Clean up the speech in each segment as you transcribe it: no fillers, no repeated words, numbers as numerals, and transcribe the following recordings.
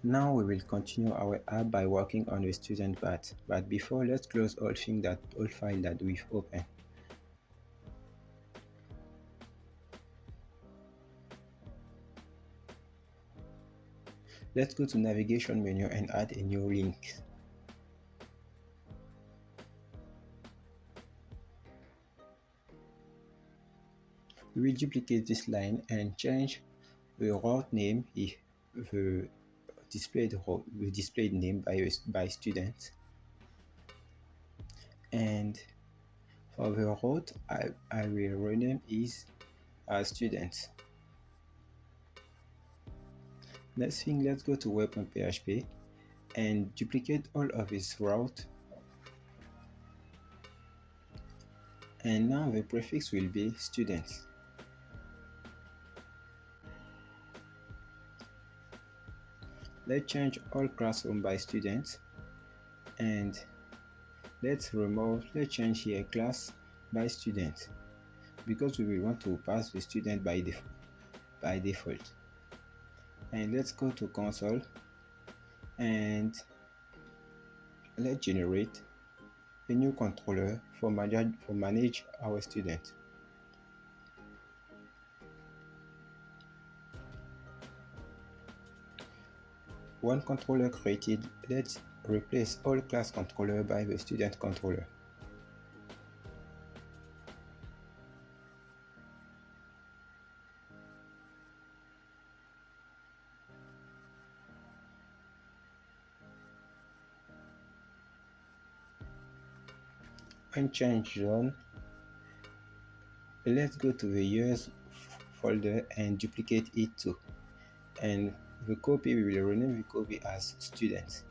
Now we will continue our app by working on the student path. But before, let's close all file that we've opened. Let's go to navigation menu and add a new link. We will duplicate this line and change the route name if the displayed name by student. And for the route, I will rename is student. Next thing, let's go to web.php and duplicate all of its route. And now the prefix will be student. Let's change all classroom by student, and let's change here class by student, because we will want to pass the student by default. And let's go to console and let's generate a new controller for manage our student. One controller created, let's replace all class controller by the student controller. When change done, let's go to the years folder and duplicate it too. And the copy, we will rename the copy as student.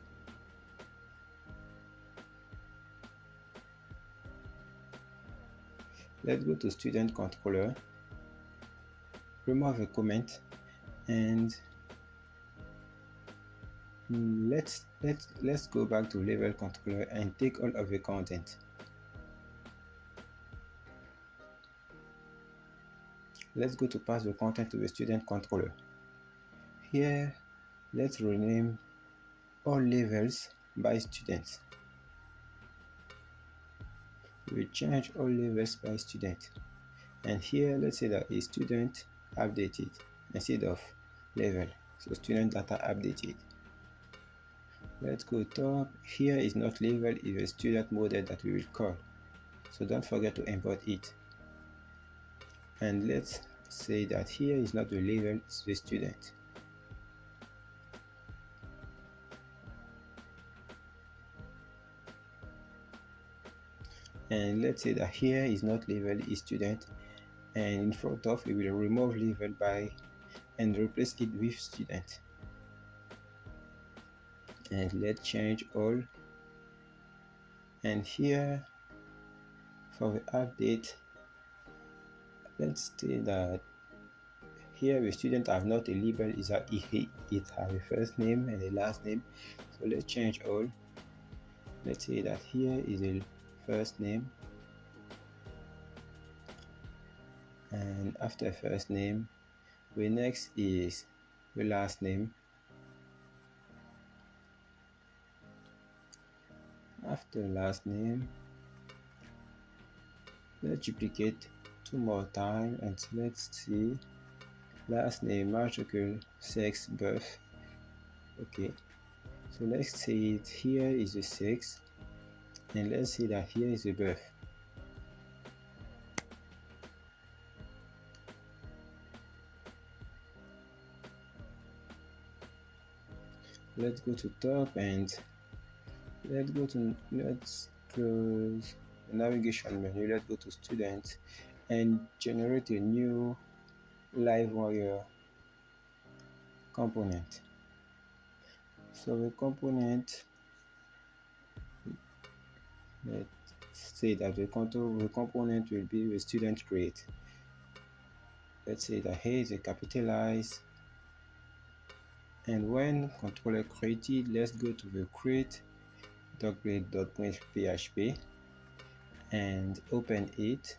Let's go to student controller, remove the comment, and let's go back to level controller and take all of the content. Let's go to pass the content to the student controller. Here, let's rename all levels by students. We change all levels by student. And here, let's say that is student updated instead of level. So student data updated. Let's go top. Here is not level, it's a student model that we will call. So don't forget to import it. And let's say that here is not the level, it's the student. And let's say that here is not level, is student, and in front of we will remove level by and replace it with student. And let's change all. And here for the update, let's say that here the student have not a label, is that it have a first name and a last name. So let's change all. Let's say that here is a first name, and after first name the next is the last name. After last name, let's duplicate two more times and let's see last name, article, sex, birth. Okay, so let's say it here is the sex, and let's see that here is the birth. Let's go to top and let's close the navigation menu. Let's go to students and generate a new Livewire component. So the component, let's say that the component will be the student create. Let's say that here is a capitalized, and when controller created, let's go to the create document.php and open it.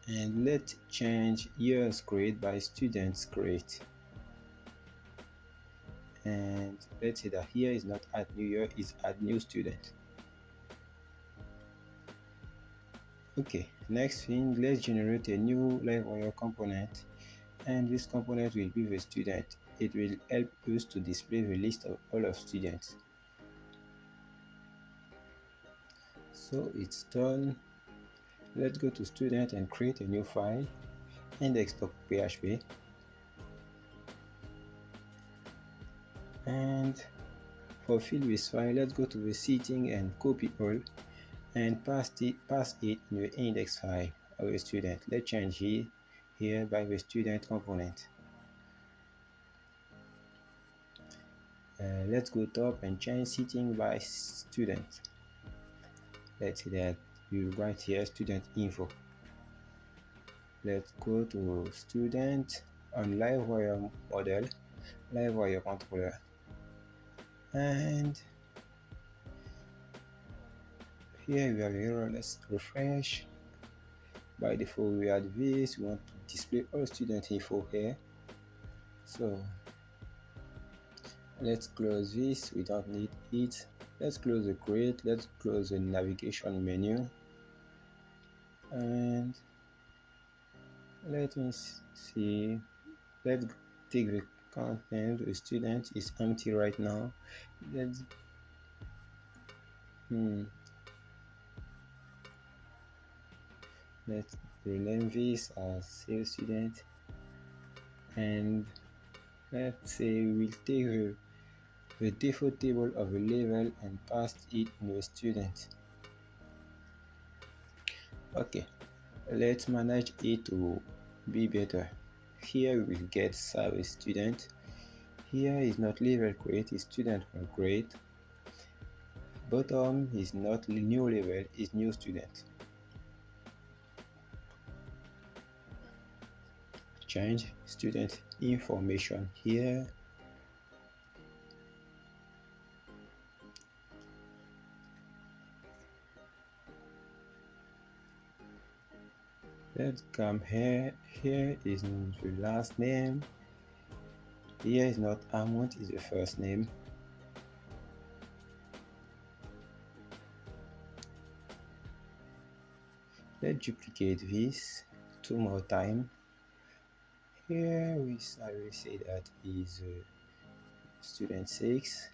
and let's change years created by students create. And let's say that here is not add new year, is add new student. Okay, next thing, let's generate a new Livewire component, and this component will be the student. It will help us to display the list of all of students. So it's done. Let's go to student and create a new file, index.php, and for fill this file, let's go to the setting and copy all and pass it in the index file of a student. Let's change here by the student component. Let's go top and change setting by student. Let's say that we write here student info. Let's go to student on Livewire model, Livewire controller, and here we have error. Let's refresh. By default we add this. We want to display all student info here, so let's close this. We don't need it. Let's close the create. Let's close the navigation menu, and let me see. Let's take the content. The student is empty right now. Let's let's rename this as save student, and let's say we'll take the default table of a level and pass it in the student. Okay, let's manage it to be better. Here we will get service student. Here is not level create, is student will create. Bottom is not new level, is new student. Change student information here. Let's come here. Here is the last name. Here is not amount, is the first name. Let's duplicate this 2 more times. Here I will say that is student 6.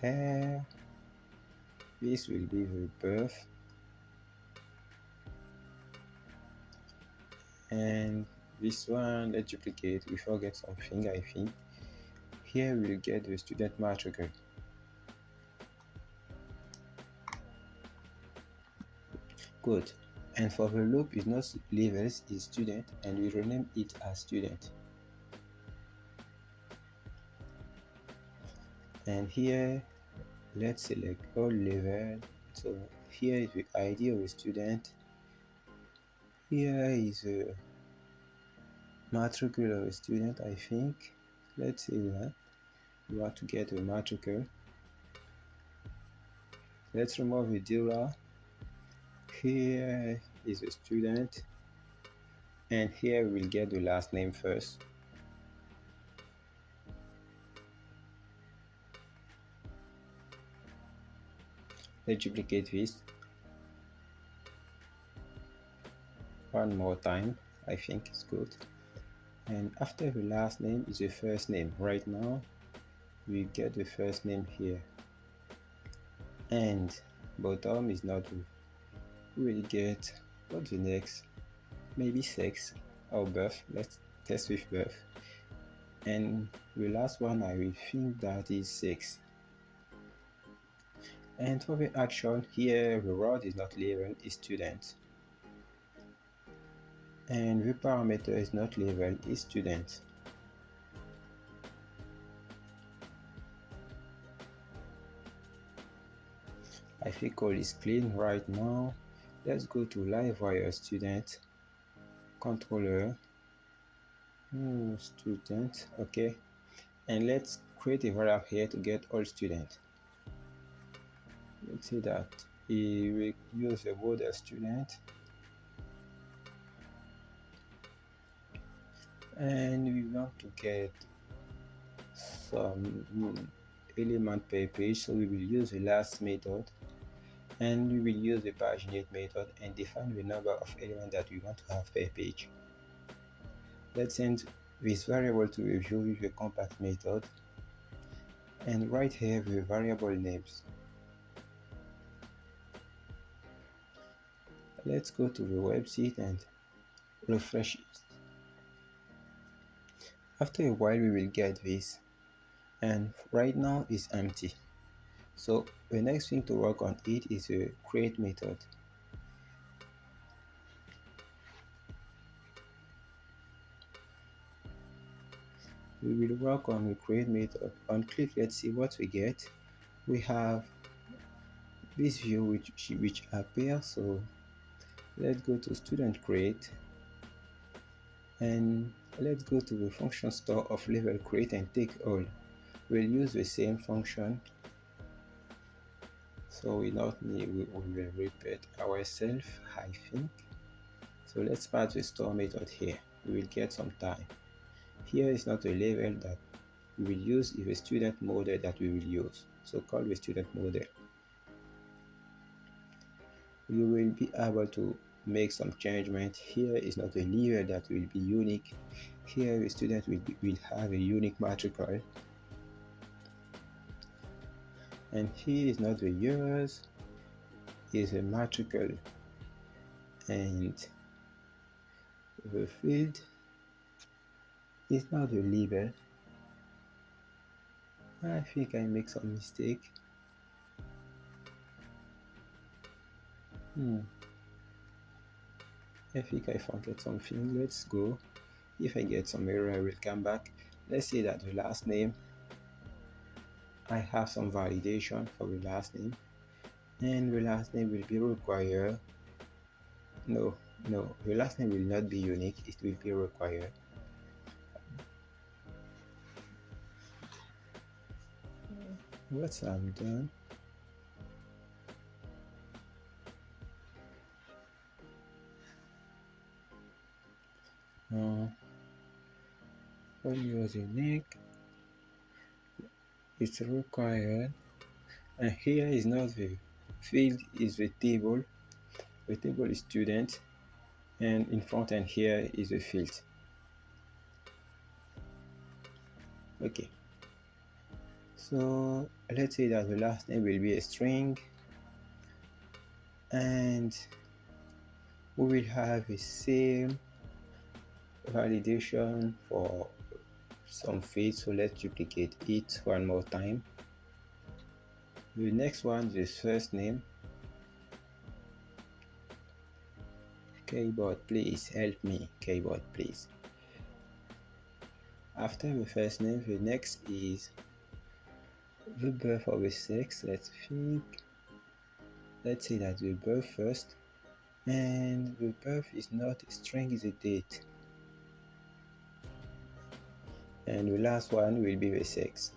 Here this will be the birth, and this one let's duplicate. We forget something, I think. Here we'll get the student matrix. Good. And for the loop is not levels, is student, and we rename it as student. And here let's select all level. So here is the ID of a student. Here is a matricule of a student, I think. Let's say that we want to get a matricule. Let's remove the DIRA. Here is a student, and here we'll get the last name first. Let's duplicate this one more time. I think it's good. And after the last name is the first name. Right now we get the first name here, and bottom is not good. We'll get what's the next, maybe sex or birth. Let's test with birth, and the last one I will think that is sex. And for the action here, the rod is not labeled, is student, and the parameter is not labeled, is student. I think all is clean right now. Let's go to Livewire student controller, student. Okay, and let's create a variable here to get all students. Let's say that we use the word student, and we want to get some element per page, so we will use the last method, and we will use the paginate method and define the number of elements that we want to have per page. Let's send this variable to a view with the compact method, and right here the variable names. Let's go to the website and refresh it. After a while we will get this, and right now it's empty. So the next thing to work on it is a create method. We will work on the create method. On click, let's see what we get. We have this view which appears. So let's go to student create, and let's go to the function store of level create and take all. We'll use the same function, so we will repeat ourselves, I think. So let's pass the store method here. We will get some time. Here is not a level that we will use, is a student model that we will use. So call the student model. You will be able to make some changement. Here is not a level that will be unique. Here the student will have a unique matricle. And here is not the years, is a matricle. And the field is not a level. I think I make some mistake. I think I forget something. Let's go. If I get some error, I will come back. Let's say that the last name, I have some validation for the last name, and the last name will be required. No, the last name will not be unique, it will be required. Once I'm done, when you use unique, it's required. And here is not the field, is the table. The table is student, and in front and here is the field. Okay, so let's say that the last name will be a string, and we will have the same validation for some fields. So let's duplicate it one more time. The next one is first name. Keyboard, please help me. Keyboard, please. After the first name, the next is the birth of the sex. Let's say that the birth first, and the birth is not a string, is a date. And the last one will be the sex,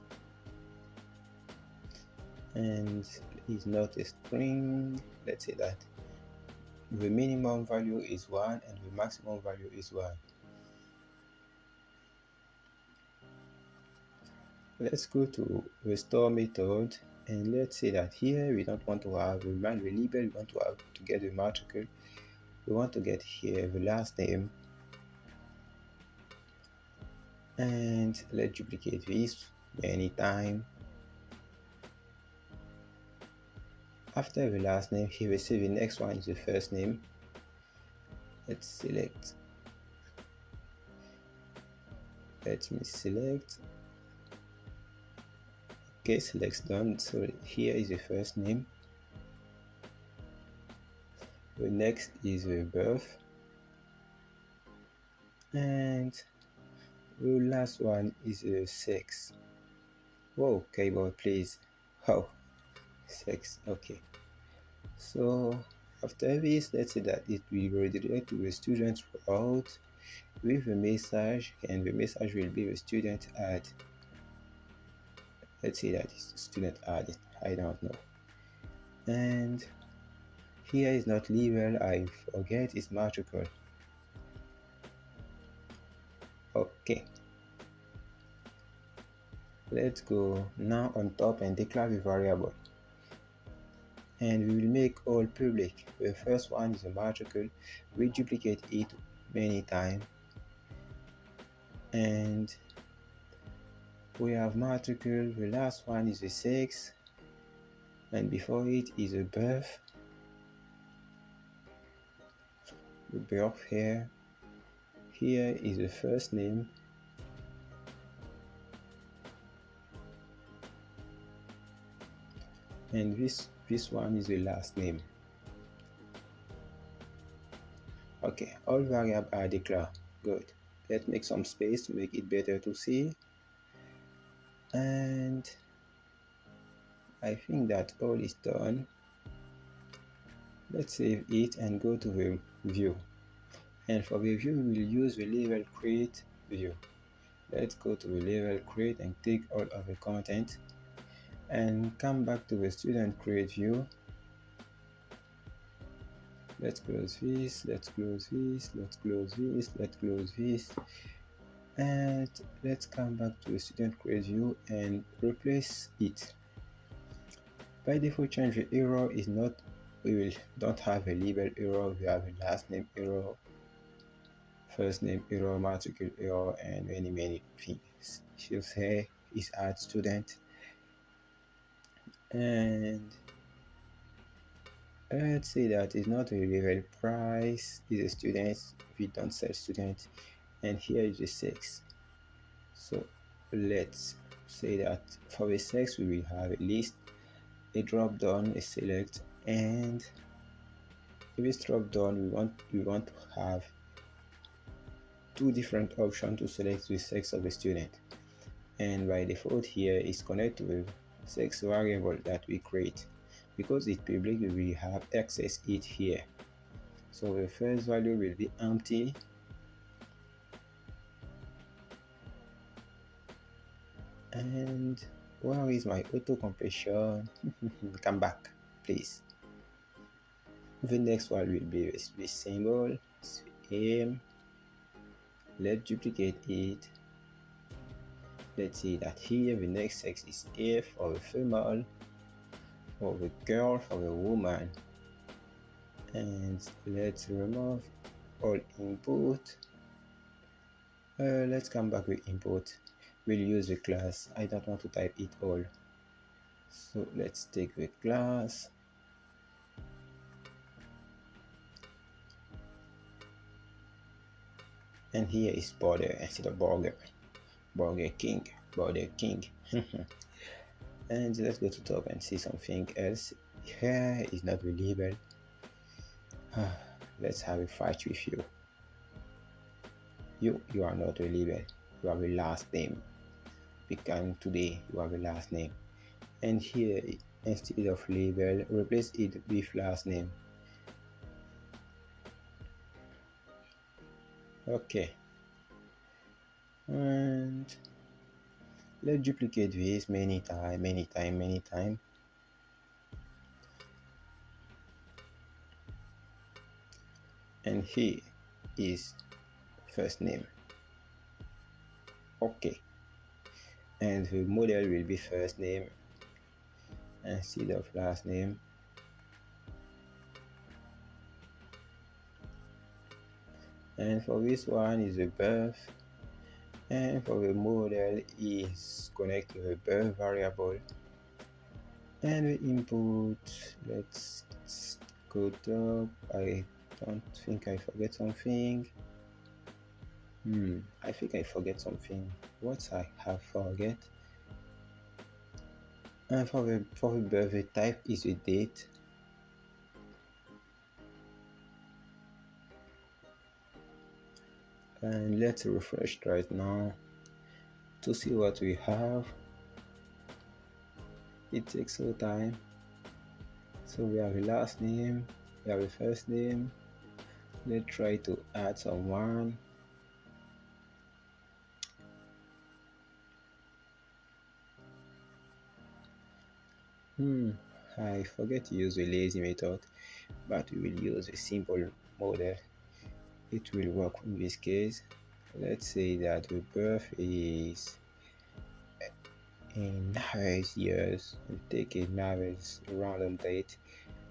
and is not a string. Let's say that the minimum value is 1 and the maximum value is 1. Let's go to the store method, and let's say that here we don't want to have the label, we want to have to get the matricle. We want to get here the last name, and let's duplicate this many times. After the last name, here we see the next one is the first name. Let's select. Let me select. Okay, select done. So here is the first name. The next is the birth, and the last one is the sex. Whoa, keyboard, please. Oh, sex. Okay. So after this, let's say that it will redirect to the student route with a message, and the message will be the student add. Let's say that it's student added. I don't know. And here is not level. I forget it's matricle. Okay, let's go now on top and declare the variable, and we will make all public. The first one is a matrix. We duplicate it many times, and we have matrix. The last one is a sex, and before it is a birth. The birth here is the first name, and this one is the last name. Okay, all variables are declared. Good. Let's make some space to make it better to see. And I think that all is done. Let's save it and go to the view. And for the view, we will use the level create view. Let's go to the level create and take all of the content and come back to the student create view. Let's close this, let's close this, let's close this, let's close this. And let's come back to the student create view and replace it. By default, change the error is not, we don't have a label error, we have a last name error, first name error, matrix error, and many things. She'll say is add student, and let's say that is not a level price, is a student, we don't sell student, and here is the sex. So let's say that for the sex we will have a list, a drop down, a select, and if it's drop down we want to have two different options to select the sex of the student, and by default here is connected with sex variable that we create. Because it's public, we will have access it here. So the first value will be empty, and where is my auto completion? Come back please. The next one will be this symbol, aim. Let's duplicate it. Let's see that here the next sex is A for the female, for the girl, for the woman, and let's remove all input. Let's come back with input. We'll use the class. I don't want to type it all, so let's take the class. And here is border instead of burger king. And let's go to top and see something else. Here is not the label. Let's have a fight with you. You are not a label, you have a last name. Become today you have a last name, and here instead of label replace it with last name. Okay, and let's duplicate this many time. And here is first name. Okay, and the model will be first name instead of last name. And for this one is the birth, and for the model is connect to the birth variable. And the input, let's go top. I don't think I forget something. I think I forget something. What I have forget? And for the birthday type is a date. And let's refresh right now to see what we have. It takes some time. So we have a last name, we have a first name. Let's try to add someone. I forget to use the lazy method, but we will use a simple model. It will work in this case. Let's say that the birth is in average years. We take an average random date,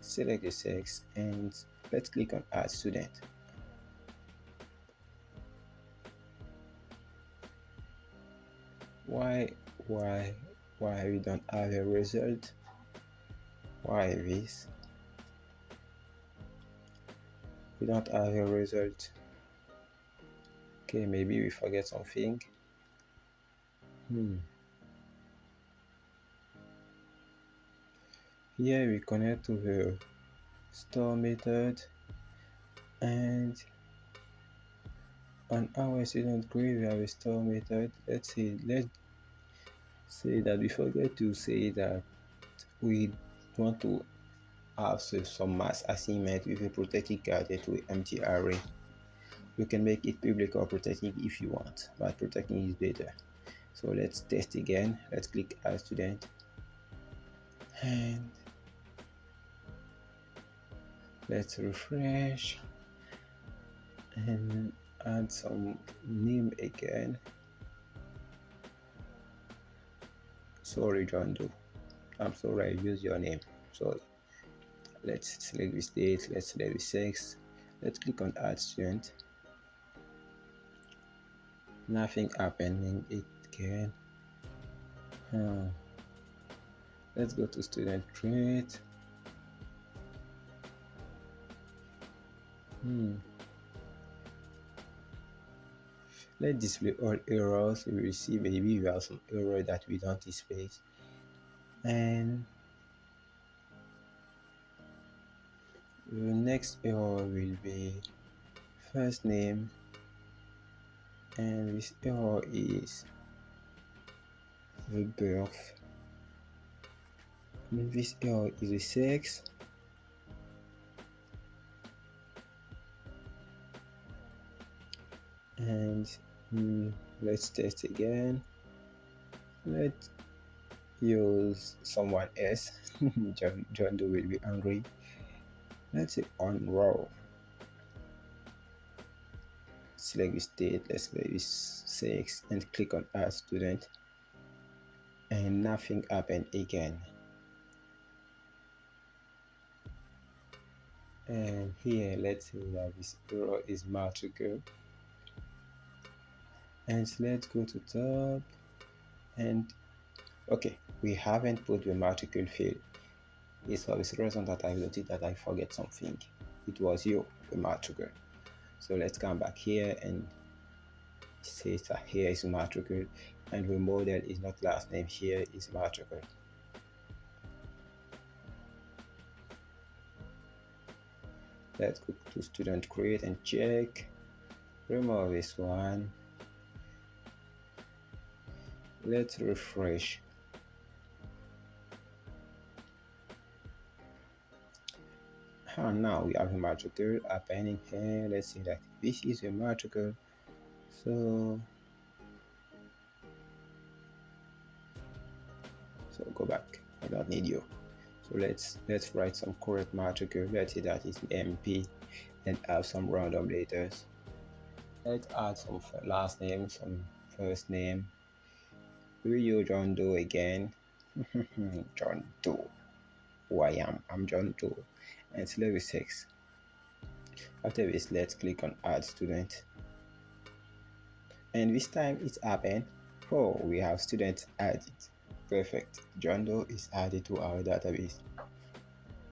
select the sex, and let's click on add student. Why why why we don't have a result? Why this? We don't have a result. Okay, maybe we forget something. Here we connect to the store method, and on our student grade we have a store method. Let's say that we forget to say that we want to have some mass assignment with a protected gadget to empty array. You can make it public or protecting if you want, but protecting is better. So let's test again. Let's click add student, and let's refresh and add some name again. Sorry, John Doe. I'm sorry I used your name. Sorry. Let's select the state. Let's select the sex. Let's click on add student. Nothing happening again. Let's go to student create. Let's display all errors. We will see maybe we have some error that we don't display. And the next error will be first name, and this error is the birth. And this error is the sex. And let's test again. Let's use someone else. John Doe will be angry. Let's say on row. Select the state. Let's select this sex and click on add student, and nothing happened again. And here let's say that this error is matrical, and let's go to top, and okay, we haven't put the matrical field. It's for this reason that I noticed that I forget something. It was you, the matrical. So let's come back here and say that here is matrical, and the model is not last name, here is matrical. Let's go to student create and check. Remove this one. Let's refresh. And now we have a matrical happening here. Let's see that this is a matrical. So go back. I don't need you. So let's write some correct matrical. Let's say that is MP, and have some random letters. Let's add some last name, some first name. Who you, John Doe again? John Doe. Who I am? I'm John Doe. And select the sex. After this, let's click on add student. And this time it's happened. Oh, we have students added. Perfect. John Doe is added to our database.